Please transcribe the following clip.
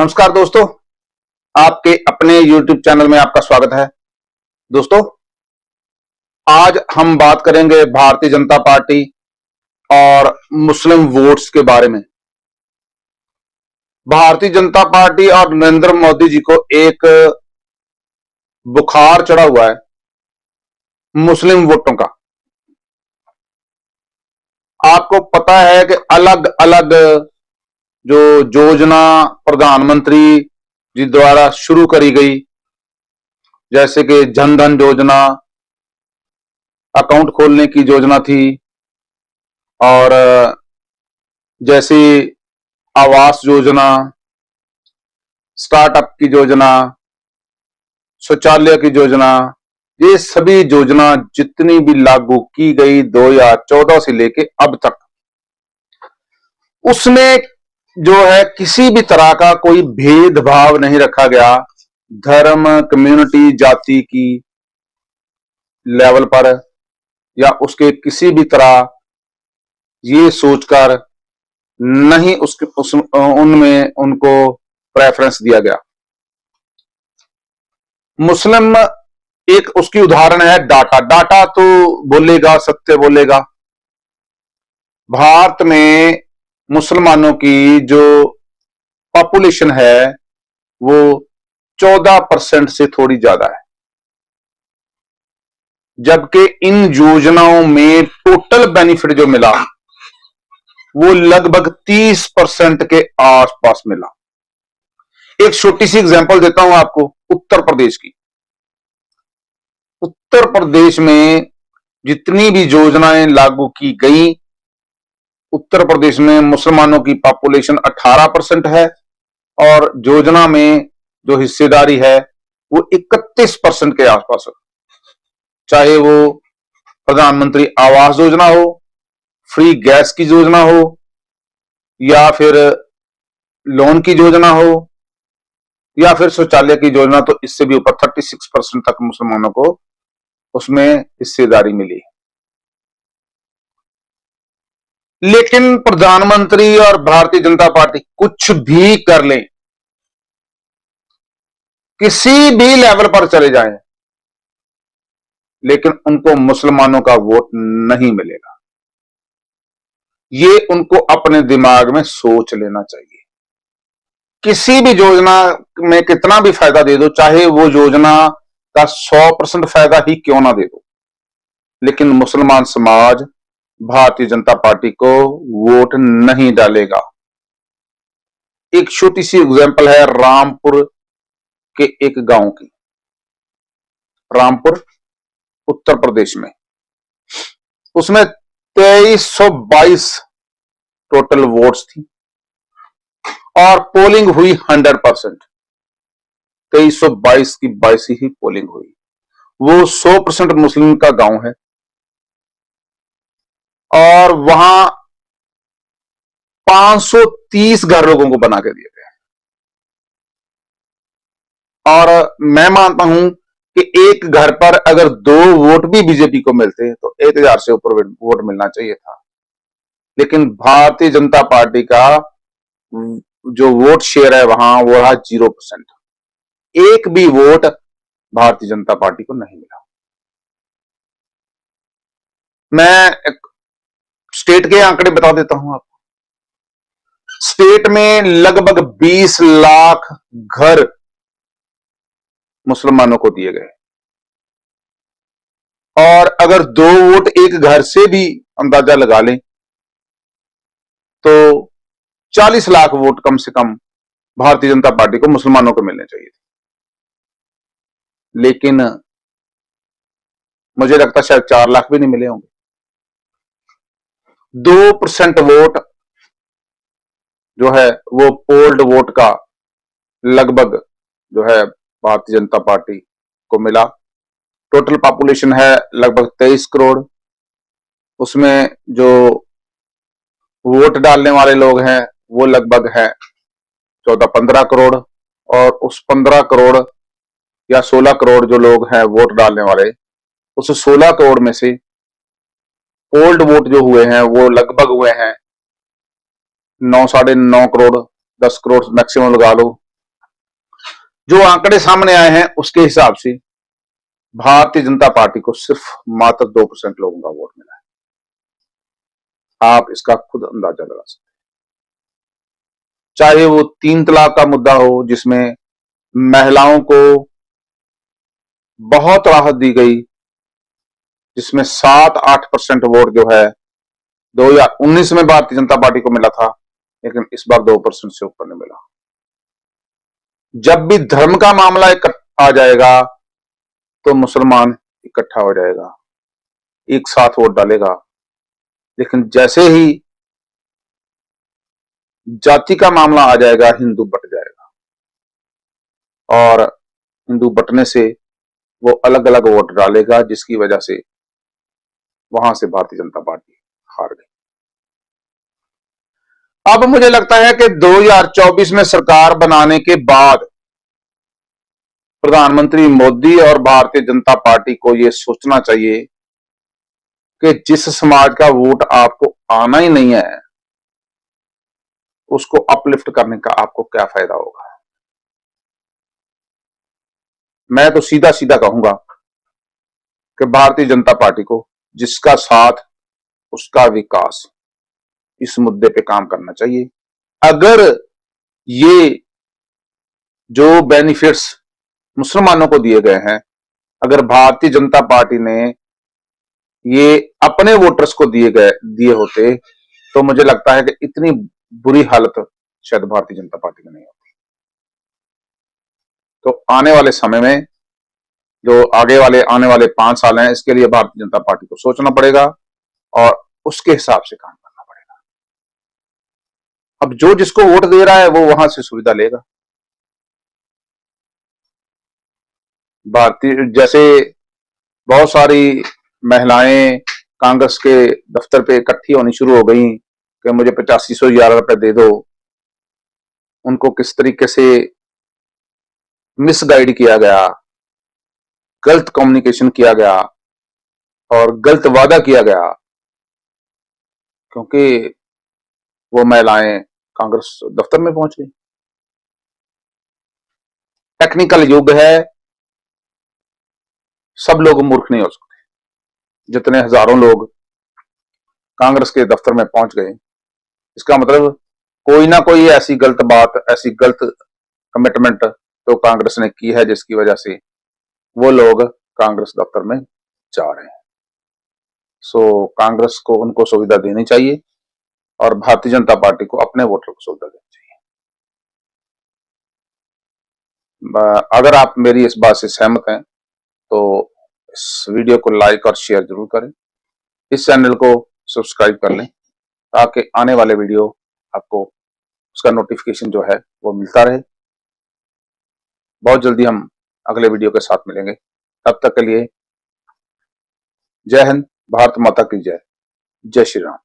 नमस्कार दोस्तों, आपके अपने YouTube चैनल में आपका स्वागत है। दोस्तों, आज हम बात करेंगे भारतीय जनता पार्टी और मुस्लिम वोट्स के बारे में। भारतीय जनता पार्टी और नरेंद्र मोदी जी को एक बुखार चढ़ा हुआ है मुस्लिम वोटों का। आपको पता है कि अलग अलग जो योजना प्रधानमंत्री जी द्वारा शुरू करी गई, जैसे कि जन धन योजना, अकाउंट खोलने की योजना थी, और जैसी आवास योजना, स्टार्टअप की योजना, शौचालय की योजना, ये सभी योजना जितनी भी लागू की गई 2014 से लेके अब तक, उसमें जो है किसी भी तरह का कोई भेदभाव नहीं रखा गया धर्म, कम्युनिटी, जाति की लेवल पर, या उसके किसी भी तरह ये सोचकर नहीं उनमें उनको प्रेफरेंस दिया गया। मुस्लिम एक उसकी उदाहरण है डाटा। डाटा तो बोलेगा, सत्य बोलेगा। भारत में मुसलमानों की जो पॉपुलेशन है वो 14% से थोड़ी ज्यादा है, जबकि इन योजनाओं में टोटल बेनिफिट जो मिला वो लगभग 30% के आसपास मिला। एक छोटी सी एग्जांपल देता हूं आपको उत्तर प्रदेश की। उत्तर प्रदेश में जितनी भी योजनाएं लागू की गई, उत्तर प्रदेश में मुसलमानों की पॉपुलेशन 18% है और योजना में जो हिस्सेदारी है वो 31% के आसपास है। चाहे वो प्रधानमंत्री आवास योजना हो, फ्री गैस की योजना हो, या फिर लोन की योजना हो, या फिर शौचालय की योजना, तो इससे भी ऊपर 36% तक मुसलमानों को उसमें हिस्सेदारी मिली। लेकिन प्रधानमंत्री और भारतीय जनता पार्टी कुछ भी कर ले, किसी भी लेवल पर चले जाएं, लेकिन उनको मुसलमानों का वोट नहीं मिलेगा। ये उनको अपने दिमाग में सोच लेना चाहिए। किसी भी योजना में कितना भी फायदा दे दो, चाहे वो योजना का 100% फायदा ही क्यों ना दे दो, लेकिन मुसलमान समाज भारतीय जनता पार्टी को वोट नहीं डालेगा। एक छोटी सी एग्जांपल है रामपुर के एक गांव की। रामपुर उत्तर प्रदेश में, उसमें 2322 टोटल वोट्स थी और पोलिंग हुई 100%। 2322 की 22 ही पोलिंग हुई। वो 100% मुस्लिम का गांव है और वहां 530 घर लोगों को बना के दिए गए। और मैं मानता हूं कि एक घर पर अगर 2 वोट भी बीजेपी को मिलते तो 1000 से ऊपर वोट मिलना चाहिए था। लेकिन भारतीय जनता पार्टी का जो वोट शेयर है वहां वो रहा 0%। एक भी वोट भारतीय जनता पार्टी को नहीं मिला। मैं स्टेट के आंकड़े बता देता हूं आपको। स्टेट में लगभग 20 लाख घर मुसलमानों को दिए गए, और अगर 2 वोट एक घर से भी अंदाजा लगा लें तो 40 लाख वोट कम से कम भारतीय जनता पार्टी को मुसलमानों को मिलने चाहिए थे। लेकिन मुझे लगता है शायद 4 लाख भी नहीं मिले होंगे। 2% वोट जो है वो पोल्ड वोट का लगभग जो है भारतीय जनता पार्टी को मिला। टोटल पॉपुलेशन है लगभग 23 करोड़। उसमें जो वोट डालने वाले लोग हैं वो लगभग है 14-15 करोड़, और उस 15 करोड़ या 16 करोड़ जो लोग हैं वोट डालने वाले, उस 16 करोड़ में से पोल्ड वोट जो हुए हैं वो लगभग हुए हैं 9 साढ़े 9 करोड़, 10 करोड़ मैक्सिमम लगा लो, जो आंकड़े सामने आए हैं उसके हिसाब से भारतीय जनता पार्टी को सिर्फ मात्र 2% लोगों का वोट मिला है। आप इसका खुद अंदाजा लगा सकते हैं। चाहे वो 3 तलाक का मुद्दा हो जिसमें महिलाओं को बहुत राहत दी गई, जिसमें 7-8% वोट जो है 2019 में भारतीय जनता पार्टी को मिला था, लेकिन इस बार 2% से ऊपर नहीं मिला। जब भी धर्म का मामला आ जाएगा तो मुसलमान इकट्ठा हो जाएगा, एक साथ वोट डालेगा, लेकिन जैसे ही जाति का मामला आ जाएगा हिंदू बट जाएगा, और हिंदू बटने से वो अलग अलग वोट डालेगा, जिसकी वजह से वहां से भारतीय जनता पार्टी हार गई। अब मुझे लगता है कि 2024 में सरकार बनाने के बाद प्रधानमंत्री मोदी और भारतीय जनता पार्टी को यह सोचना चाहिए कि जिस समाज का वोट आपको आना ही नहीं है उसको अपलिफ्ट करने का आपको क्या फायदा होगा। मैं तो सीधा सीधा कहूंगा कि भारतीय जनता पार्टी को जिसका साथ उसका विकास, इस मुद्दे पे काम करना चाहिए। अगर ये जो बेनिफिट्स मुसलमानों को दिए गए हैं, अगर भारतीय जनता पार्टी ने ये अपने वोटर्स को दिए होते तो मुझे लगता है कि इतनी बुरी हालत शायद भारतीय जनता पार्टी की नहीं होती। तो आने वाले समय में जो आने वाले 5 साल हैं, इसके लिए भारतीय जनता पार्टी को सोचना पड़ेगा और उसके हिसाब से काम करना पड़ेगा। अब जो जिसको वोट दे रहा है वो वहां से सुविधा लेगा। जैसे बहुत सारी महिलाएं कांग्रेस के दफ्तर पे इकट्ठी होनी शुरू हो गई कि मुझे 8511 रुपए दे दो। उनको किस तरीके से मिसगाइड किया गया, गलत कम्युनिकेशन किया गया और गलत वादा किया गया, क्योंकि वो महिलाएं कांग्रेस दफ्तर में पहुंच गई। टेक्निकल युग है, सब लोग मूर्ख नहीं हो सकते। जितने हजारों लोग कांग्रेस के दफ्तर में पहुंच गए, इसका मतलब कोई ना कोई ऐसी गलत बात, ऐसी गलत कमिटमेंट तो कांग्रेस ने की है जिसकी वजह से वो लोग कांग्रेस दफ्तर में जा रहे हैं। सो कांग्रेस को उनको सुविधा देनी चाहिए और भारतीय जनता पार्टी को अपने वोटर को सुविधा देनी चाहिए। अगर आप मेरी इस बात से सहमत हैं तो इस वीडियो को लाइक और शेयर जरूर करें, इस चैनल को सब्सक्राइब कर लें ताकि आने वाले वीडियो आपको उसका नोटिफिकेशन जो है वो मिलता रहे। बहुत जल्दी हम अगले वीडियो के साथ मिलेंगे। तब तक के लिए जय हिंद, भारत माता की जय, जय श्री राम।